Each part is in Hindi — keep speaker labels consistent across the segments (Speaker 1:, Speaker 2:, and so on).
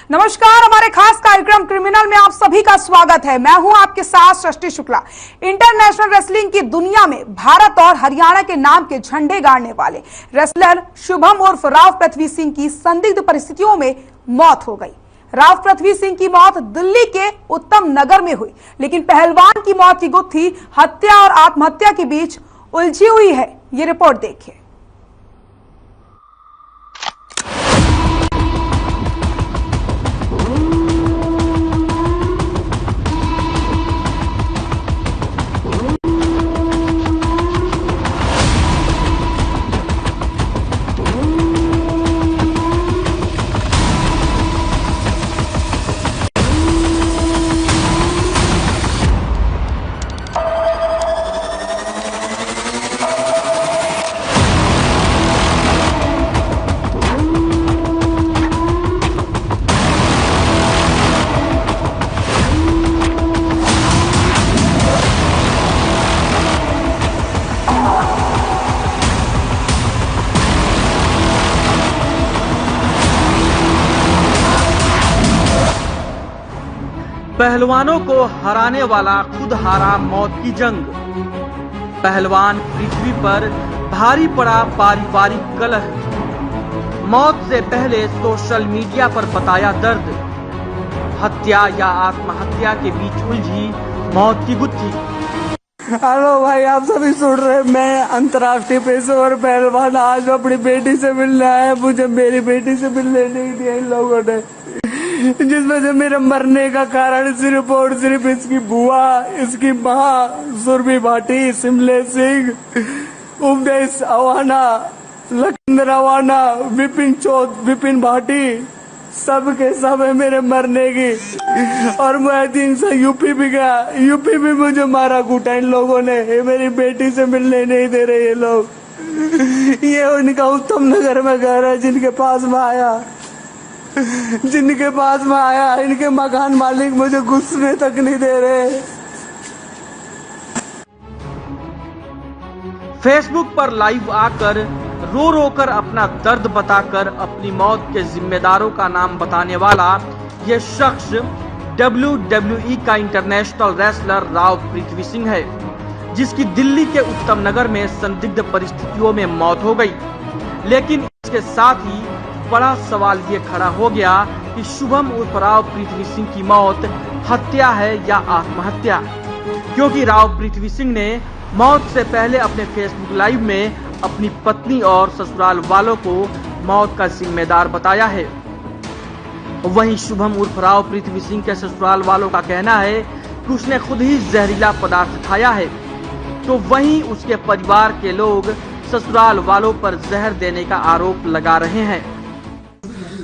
Speaker 1: नमस्कार, हमारे खास कार्यक्रम क्रिमिनल में आप सभी का स्वागत है। मैं हूं आपके साथ सृष्टि शुक्ला। इंटरनेशनल रेसलिंग की दुनिया में भारत और हरियाणा के नाम के झंडे गाड़ने वाले रेसलर शुभम उर्फ राव पृथ्वी सिंह की संदिग्ध परिस्थितियों में मौत हो गई। राव पृथ्वी सिंह की मौत दिल्ली के उत्तम नगर में हुई, लेकिन पहलवान की मौत की गुत्थी हत्या और आत्महत्या के बीच उलझी हुई है। ये रिपोर्ट देखिए।
Speaker 2: पहलवानों को हराने वाला खुद हारा मौत की जंग। पहलवान पृथ्वी पर भारी पड़ा पारिवारिक कलह। मौत से पहले सोशल मीडिया पर बताया दर्द। हत्या या आत्महत्या के बीच उलझी मौत की गुत्थी।
Speaker 3: हेलो भाई, आप सभी सुन रहे हैं। मैं अंतर्राष्ट्रीय पेशेवर पहलवान आज अपनी बेटी से मिलने आया। मुझे मेरी बेटी से मिलने नहीं दिया इन लोगों ने, जिसमें से मेरे मरने का कारण सिर्फ और सिर्फ इसकी बुआ, इसकी माँ सुरभि भाटी, सिमले सिंह, उमेश अवाना, लखिंदर अवाना, विपिन चौथ, विपिन भाटी, सब के सब है मेरे मरने की। और मैं 3 से यूपी भी गया, यूपी भी मुझे मारा कूटा इन लोगों ने। ये मेरी बेटी से मिलने नहीं दे रहे ये लोग। ये उनका उत्तम नगर में घर है, जिनके पास में आया इनके मकान मालिक मुझे घुसने तक नहीं दे रहे।
Speaker 2: फेसबुक पर लाइव आकर रो रो कर अपना दर्द बताकर अपनी मौत के जिम्मेदारों का नाम बताने वाला यह शख्स WWE का इंटरनेशनल रेसलर राव पृथ्वी सिंह है, जिसकी दिल्ली के उत्तम नगर में संदिग्ध परिस्थितियों में मौत हो गई। लेकिन इसके साथ ही बड़ा सवाल ये खड़ा हो गया कि शुभम उर्फ राव पृथ्वी सिंह की मौत हत्या है या आत्महत्या, क्योंकि राव पृथ्वी सिंह ने मौत से पहले अपने फेसबुक लाइव में अपनी पत्नी और ससुराल वालों को मौत का जिम्मेदार बताया है। वहीं शुभम उर्फ राव पृथ्वी सिंह के ससुराल वालों का कहना है कि उसने खुद ही जहरीला पदार्थ खाया है, तो वहीं उसके परिवार के लोग ससुराल वालों पर जहर देने का आरोप लगा रहे हैं।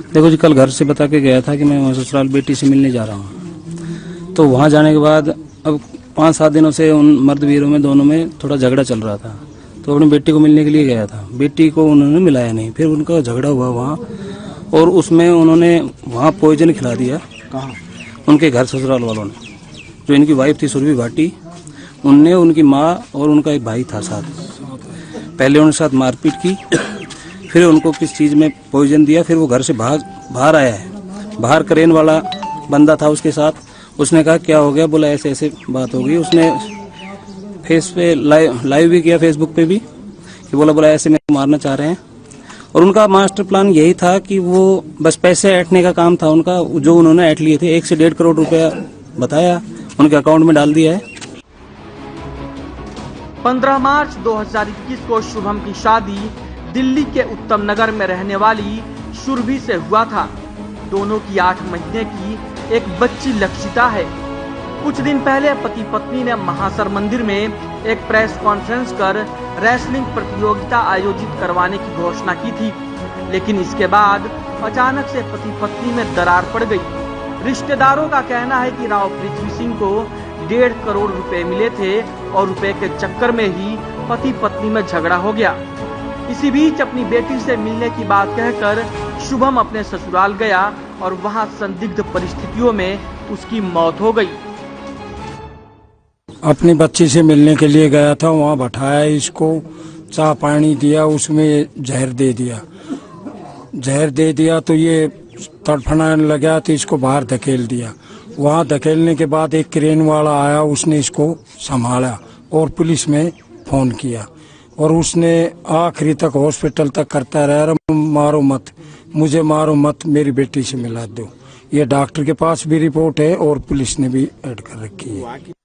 Speaker 4: देखो जी, कल घर से बता के गया था कि मैं ससुराल बेटी से मिलने जा रहा हूँ। तो वहाँ जाने के बाद अब 5-7 दिनों से उन मर्द वीरों में दोनों में थोड़ा झगड़ा चल रहा था। तो अपनी बेटी को मिलने के लिए गया था, बेटी को उन्होंने मिलाया नहीं। फिर उनका झगड़ा हुआ वहाँ, और उसमें उन्होंने वहाँ पॉइजन खिला दिया। कहाँ? उनके घर ससुराल वालों ने। जो इनकी वाइफ थी सुरभि भाटी, उनने उनकी माँ और उनका एक भाई था साथ। पहले उनके साथ मारपीट की, फिर उनको किस चीज में पॉइजन दिया। फिर वो घर से बाहर आया है। बाहर क्रेन वाला बंदा था उसके साथ। उसने कहा क्या हो गया, बोला ऐसे ऐसे बात हो गई। उसने फेस पे लाइव भी किया, फेसबुक पे भी, कि बोला ऐसे मेरे को मारना चाह रहे हैं। और उनका मास्टर प्लान यही था कि वो बस पैसे ऐंठने का काम था उनका, जो उन्होंने ऐंठ लिए थे। 1 से 1.5 करोड़ रुपया बताया, उनके अकाउंट में डाल दिया है।
Speaker 2: 15 मार्च 2021 को शुभम की शादी दिल्ली के उत्तम नगर में रहने वाली सुरभि से हुआ था। दोनों की 8 महीने की एक बच्ची लक्षिता है। कुछ दिन पहले पति पत्नी ने महासर मंदिर में एक प्रेस कॉन्फ्रेंस कर रेसलिंग प्रतियोगिता आयोजित करवाने की घोषणा की थी, लेकिन इसके बाद अचानक से पति पत्नी में दरार पड़ गई। रिश्तेदारों का कहना है कि राव पृथ्वी सिंह को 1.5 करोड़ रुपए मिले थे और रुपए के चक्कर में ही पति पत्नी में झगड़ा हो गया। इसी बीच अपनी बेटी से मिलने की बात कहकर शुभम अपने ससुराल गया और वहां संदिग्ध परिस्थितियों में उसकी मौत हो गई।
Speaker 5: अपनी बच्ची से मिलने के लिए गया था, वहाँ बैठाया, इसको चाय पानी दिया, उसमें जहर दे दिया तो ये तड़फड़ाने लगा तो इसको बाहर धकेल दिया। वहां धकेलने के बाद एक क्रेन वाला आया, उसने इसको संभाला और पुलिस में फोन किया और उसने आखिरी तक हॉस्पिटल तक करता रहा, मारो मत, मुझे मारो मत, मेरी बेटी से मिला दो। ये डॉक्टर के पास भी रिपोर्ट है और पुलिस ने भी ऐड कर रखी है।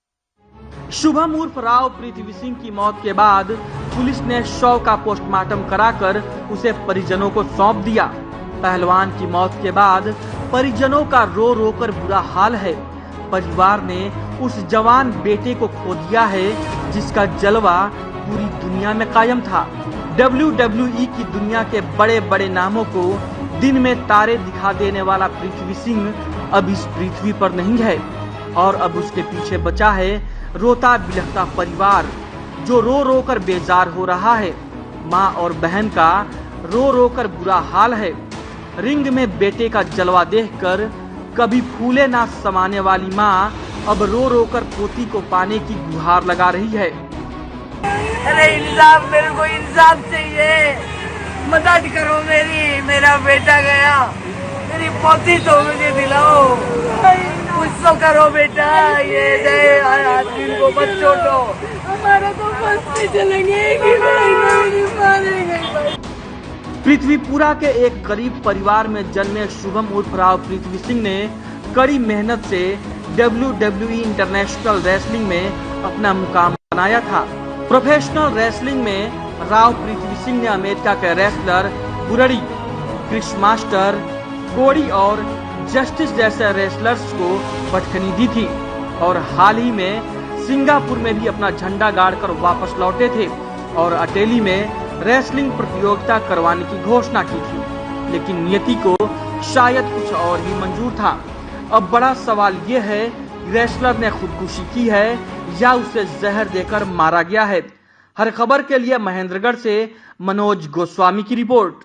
Speaker 2: शुभम उर्फ राव पृथ्वी सिंह की मौत के बाद पुलिस ने शव का पोस्टमार्टम कराकर उसे परिजनों को सौंप दिया। पहलवान की मौत के बाद परिजनों का रो रो कर बुरा हाल है। परिवार ने उस जवान बेटे को खो दिया है जिसका जलवा पूरी दुनिया में कायम था। WWE की दुनिया के बड़े बड़े नामों को दिन में तारे दिखा देने वाला पृथ्वी सिंह अब इस पृथ्वी पर नहीं है और अब उसके पीछे बचा है रोता बिलखता परिवार जो रो रो कर बेजार हो रहा है। माँ और बहन का रो रो कर बुरा हाल है। रिंग में बेटे का जलवा देखकर कभी फूले ना समाने वाली माँ अब रो रो कर पोती को पाने की गुहार लगा रही है।
Speaker 3: अरे इंसाफ, मेरे को इंसाफ चाहिए, मदद करो मेरी, मेरा बेटा गया, मेरी पोती तो मुझे दिलाओ, कुछ तो करो बेटा, ये आदमी को मत छोड़ो, हमारा तो बस्ती चलेंगे कि मारेंगे।
Speaker 2: पृथ्वीपुरा के एक गरीब परिवार में जन्मे शुभम उर्फ राव पृथ्वी सिंह ने कड़ी मेहनत से WWE इंटरनेशनल रेसलिंग में अपना मुकाम बनाया था। प्रोफेशनल रेसलिंग में राव पृथ्वी सिंह ने अमेरिका के रेसलर बुरड़ी, क्रिस मास्टर, कोडी और जस्टिस जैसे रेसलर्स को पटखनी दी थी और हाल ही में सिंगापुर में भी अपना झंडा गाड़कर वापस लौटे थे और अटेली में रेसलिंग प्रतियोगिता करवाने की घोषणा की थी, लेकिन नियति को शायद कुछ और ही मंजूर था। अब बड़ा सवाल ये है कि रेसलर ने खुदकुशी की है या उसे जहर देकर मारा गया है। हर खबर के लिए महेंद्रगढ़ से मनोज गोस्वामी की रिपोर्ट।